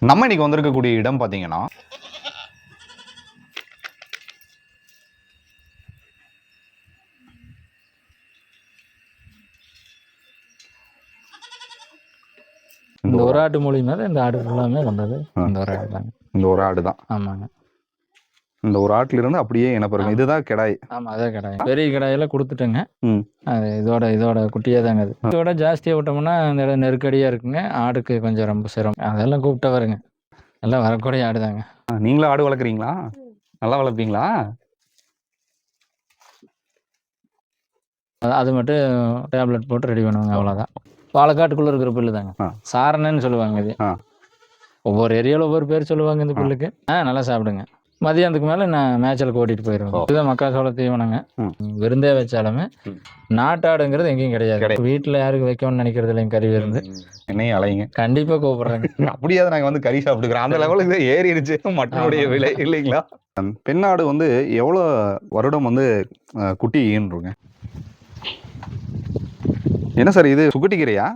நம்ம இன்னைக்கு வந்திருக்கக்கூடிய இடம் பார்த்தீங்கன்னா இந்த ஒரு ஆட்டு மூலியமா தான் இந்த ஆடு ஃபுல்லாமே வந்தது. இந்த ஒரு ஆடு தாங்க. இந்த ஒரு ஆடு தான். ஆமாங்க. இந்த ஒரு ஆட்டுல இருந்து அப்படியே இனப்பெருக்கம். இதுதான் கிடாய். ஆமா, அதான் கிடாய். பெரிய கிடாயெல்லாம் கொடுத்துட்டேங்க. அது இதோட குட்டியே தாங்க. அது இதோட ஜாஸ்தியாக விட்டோம்னா அந்த இடம் நெருக்கடியாக இருக்குங்க. ஆடுக்கு கொஞ்சம் ரொம்ப சிரமம். அதெல்லாம் கூப்பிட்ட வருங்க. எல்லாம் வரக்கூடிய ஆடு தாங்க. நீங்களும் ஆடு வளர்க்குறீங்களா? நல்லா வளர்ப்பீங்களா? அது மட்டும் டேப்லெட் போட்டு ரெடி பண்ணுவாங்க, அவ்வளோதான். பாலக்காட்டுக்குள்ளே இருக்கிற புல்லு தாங்க. சாரணன்னு சொல்லுவாங்க இது. ஒவ்வொரு ஏரியாவில் ஒவ்வொரு பேர் சொல்லுவாங்க இந்த புல்லுக்கு. நல்லா சாப்பிடுங்க. மதியானத்துக்கு மேலே நான் மேய்ச்சலுக்கு ஓட்டிட்டு போயிடுவேன். இதுதான் மக்காசோள தீவனங்க. விருந்தே வச்சாலுமே நாட்டாடுங்கிறது எங்கேயும் கிடையாது. வீட்டில் யாருக்கு வைக்கணும்னு நினைக்கிறது இல்லைங்க கறி விருந்து. என்னையும் அலைங்க. கண்டிப்பாக கூப்பிடுறேங்க. அப்படியாவது நாங்கள் வந்து கறி சாப்பிட்டுக்கிறோம். அந்த லெவலுக்கு ஏறிடுச்சு மட்டனுடைய விலை இல்லைங்களா? பெண்ணாடு வந்து எவ்வளோ வருடம் வந்து குட்டி ஈன்றுங்க? என்ன சார் இது சுக்குட்டிக்கிறையா?